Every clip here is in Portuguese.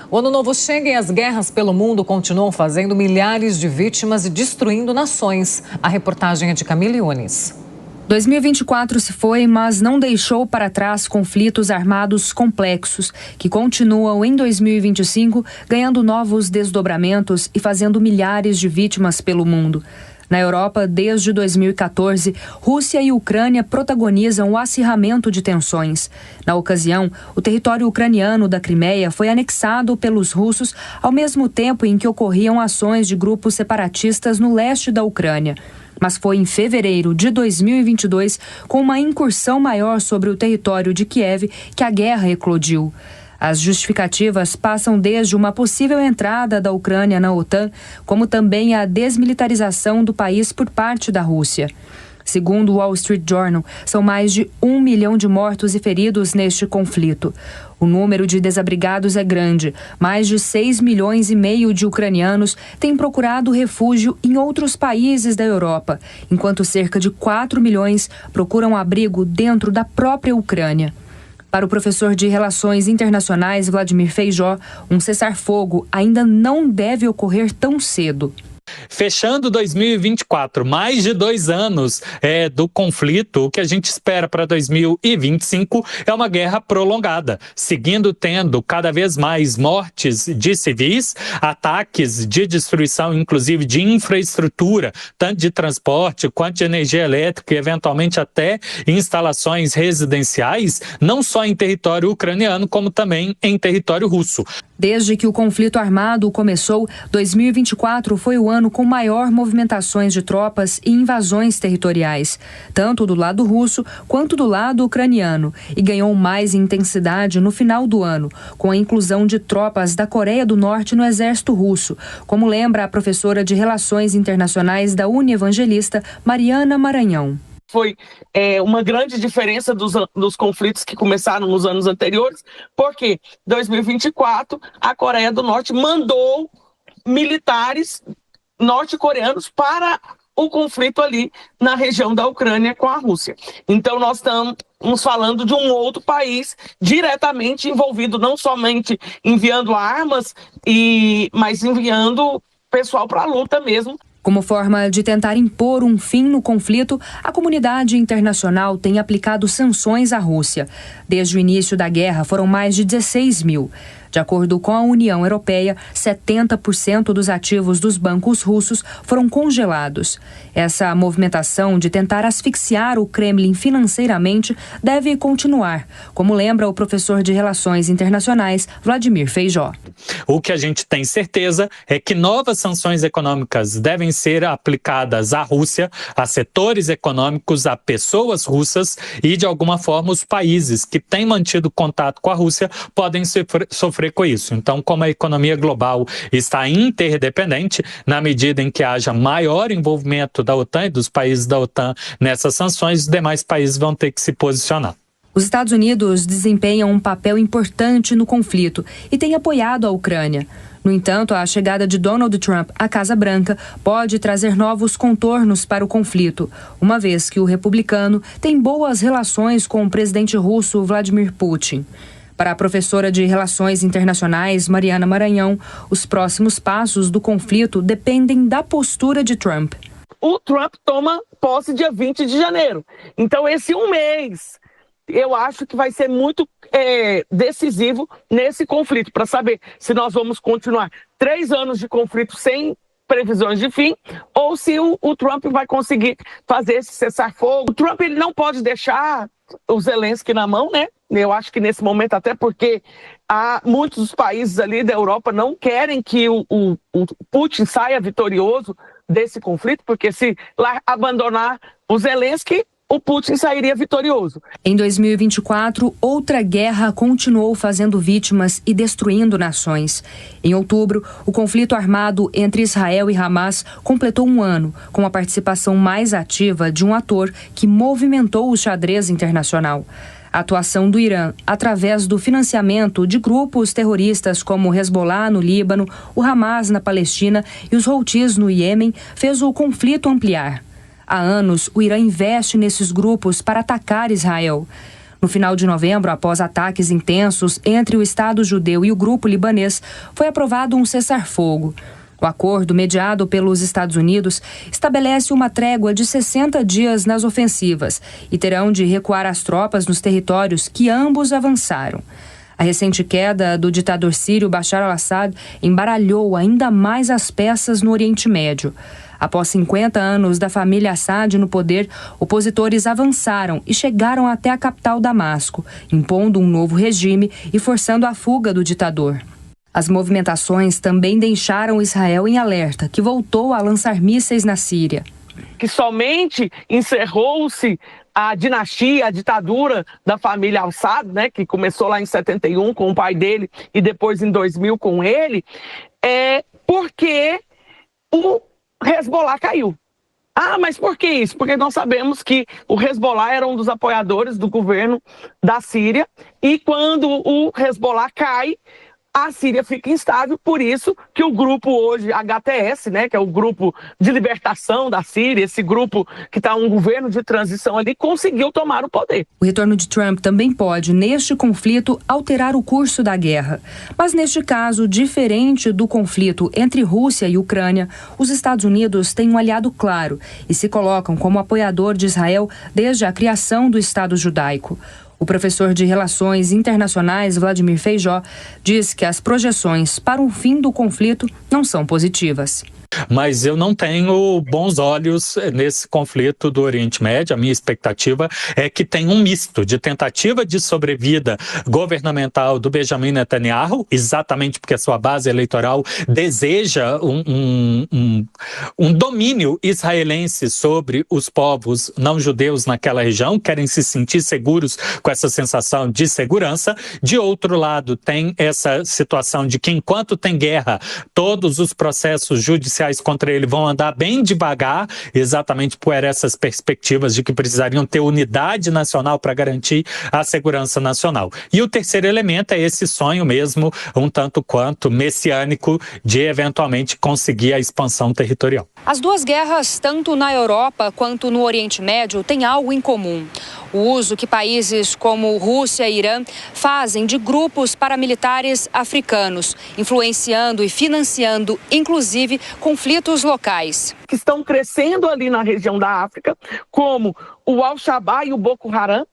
O ano novo chega e as guerras pelo mundo continuam fazendo milhares de vítimas e destruindo nações. A reportagem é de Camila Yunis. 2024 se foi, mas não deixou para trás conflitos armados complexos, que continuam em 2025, ganhando novos desdobramentos e fazendo milhares de vítimas pelo mundo. Na Europa, desde 2014, Rússia e Ucrânia protagonizam o acirramento de tensões. Na ocasião, o território ucraniano da Crimeia foi anexado pelos russos ao mesmo tempo em que ocorriam ações de grupos separatistas no leste da Ucrânia. Mas foi em fevereiro de 2022, com uma incursão maior sobre o território de Kiev, que a guerra eclodiu. As justificativas passam desde uma possível entrada da Ucrânia na OTAN, como também a desmilitarização do país por parte da Rússia. Segundo o Wall Street Journal, são mais de 1 milhão de mortos e feridos neste conflito. O número de desabrigados é grande. Mais de 6,5 milhões de ucranianos têm procurado refúgio em outros países da Europa, enquanto cerca de 4 milhões procuram abrigo dentro da própria Ucrânia. Para o professor de Relações Internacionais Vladimir Feijó, um cessar-fogo ainda não deve ocorrer tão cedo. Fechando 2024, mais de 2 anos do conflito, o que a gente espera para 2025 é uma guerra prolongada, seguindo tendo cada vez mais mortes de civis, ataques de destruição, inclusive de infraestrutura, tanto de transporte quanto de energia elétrica e eventualmente até instalações residenciais, não só em território ucraniano, como também em território russo. Desde que o conflito armado começou, 2024 foi o ano com maior movimentações de tropas e invasões territoriais, tanto do lado russo quanto do lado ucraniano, e ganhou mais intensidade no final do ano, com a inclusão de tropas da Coreia do Norte no exército russo, como lembra a professora de Relações Internacionais da Unievangelista, Mariana Maranhão. Foi uma grande diferença dos conflitos que começaram nos anos anteriores, porque em 2024 a Coreia do Norte mandou militares norte-coreanos para o conflito ali na região da Ucrânia com a Rússia. Então nós estamos falando de um outro país diretamente envolvido, não somente enviando armas, mas enviando pessoal para a luta mesmo. Como forma de tentar impor um fim no conflito, a comunidade internacional tem aplicado sanções à Rússia. Desde o início da guerra, foram mais de 16 mil. De acordo com a União Europeia, 70% dos ativos dos bancos russos foram congelados. Essa movimentação de tentar asfixiar o Kremlin financeiramente deve continuar, como lembra o professor de Relações Internacionais, Vladimir Feijó. O que a gente tem certeza é que novas sanções econômicas devem ser aplicadas à Rússia, a setores econômicos, a pessoas russas e, de alguma forma, os países que têm mantido contato com a Rússia podem sofrer com isso. Então, como a economia global está interdependente, na medida em que haja maior envolvimento da OTAN e dos países da OTAN nessas sanções, os demais países vão ter que se posicionar. Os Estados Unidos desempenham um papel importante no conflito e têm apoiado a Ucrânia. No entanto, a chegada de Donald Trump à Casa Branca pode trazer novos contornos para o conflito, uma vez que o republicano tem boas relações com o presidente russo Vladimir Putin. Para a professora de Relações Internacionais, Mariana Maranhão, os próximos passos do conflito dependem da postura de Trump. O Trump toma posse dia 20 de janeiro. Então, esse um mês, eu acho que vai ser muito decisivo nesse conflito, para saber se nós vamos continuar 3 anos de conflito sem previsões de fim, ou se o Trump vai conseguir fazer esse cessar-fogo. O Trump ele não pode deixar o Zelensky na mão, né? Eu acho que nesse momento, até porque muitos dos países ali da Europa não querem que o Putin saia vitorioso desse conflito, porque se abandonar o Zelensky, o Putin sairia vitorioso. Em 2024, outra guerra continuou fazendo vítimas e destruindo nações. Em outubro, o conflito armado entre Israel e Hamas completou 1 ano, com a participação mais ativa de um ator que movimentou o xadrez internacional. A atuação do Irã, através do financiamento de grupos terroristas como o Hezbollah no Líbano, o Hamas na Palestina e os Houthis no Iêmen, fez o conflito ampliar. Há anos, o Irã investe nesses grupos para atacar Israel. No final de novembro, após ataques intensos entre o Estado judeu e o grupo libanês, foi aprovado um cessar-fogo. O acordo, mediado pelos Estados Unidos, estabelece uma trégua de 60 dias nas ofensivas e terão de recuar as tropas nos territórios que ambos avançaram. A recente queda do ditador sírio Bashar al-Assad embaralhou ainda mais as peças no Oriente Médio. Após 50 anos da família Assad no poder, opositores avançaram e chegaram até a capital Damasco, impondo um novo regime e forçando a fuga do ditador. As movimentações também deixaram Israel em alerta, que voltou a lançar mísseis na Síria. Que somente encerrou-se a dinastia, a ditadura da família Assad, né, que começou lá em 71 com o pai dele e depois em 2000 com ele, porque o Hezbollah caiu. Ah, mas por que isso? Porque nós sabemos que o Hezbollah era um dos apoiadores do governo da Síria e quando o Hezbollah cai, a Síria fica instável, por isso que o grupo hoje, HTS, né, que é o grupo de libertação da Síria, esse grupo que está um governo de transição ali, conseguiu tomar o poder. O retorno de Trump também pode, neste conflito, alterar o curso da guerra. Mas neste caso, diferente do conflito entre Rússia e Ucrânia, os Estados Unidos têm um aliado claro e se colocam como apoiador de Israel desde a criação do Estado judaico. O professor de Relações Internacionais, Vladimir Feijó, diz que as projeções para o fim do conflito não são positivas. Mas eu não tenho bons olhos nesse conflito do Oriente Médio. A minha expectativa é que tenha um misto de tentativa de sobrevida governamental do Benjamin Netanyahu, exatamente porque a sua base eleitoral deseja um domínio israelense sobre os povos não judeus naquela região, querem se sentir seguros com essa sensação de segurança. De outro lado, tem essa situação de que enquanto tem guerra, todos os processos judiciais contra ele vão andar bem devagar, exatamente por essas perspectivas de que precisariam ter unidade nacional para garantir a segurança nacional. E o terceiro elemento é esse sonho mesmo, um tanto quanto messiânico, de eventualmente conseguir a expansão territorial. As duas guerras, tanto na Europa quanto no Oriente Médio, têm algo em comum. O uso que países como Rússia e Irã fazem de grupos paramilitares africanos, influenciando e financiando, inclusive, conflitos locais. Que estão crescendo ali na região da África, como o Al-Shabaab e o Boko Haram,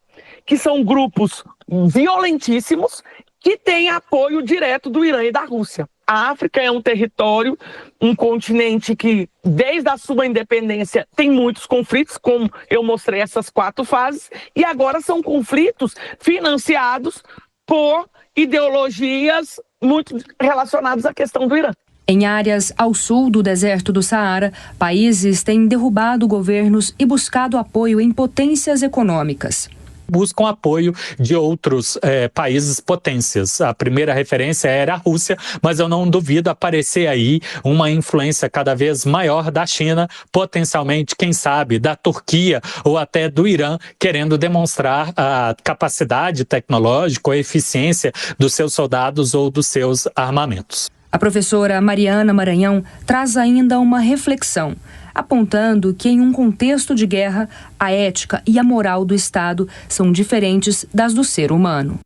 que são grupos violentíssimos que têm apoio direto do Irã e da Rússia. A África é um território, um continente que, desde a sua independência, tem muitos conflitos, como eu mostrei essas 4 fases, e agora são conflitos financiados por ideologias muito relacionadas à questão do Irã. Em áreas ao sul do deserto do Saara, países têm derrubado governos e buscado apoio em potências econômicas. Buscam apoio de outros países potências. A primeira referência era a Rússia, mas eu não duvido aparecer aí uma influência cada vez maior da China, potencialmente, quem sabe, da Turquia ou até do Irã, querendo demonstrar a capacidade tecnológica ou a eficiência dos seus soldados ou dos seus armamentos. A professora Mariana Maranhão traz ainda uma reflexão, apontando que em um contexto de guerra, a ética e a moral do Estado são diferentes das do ser humano.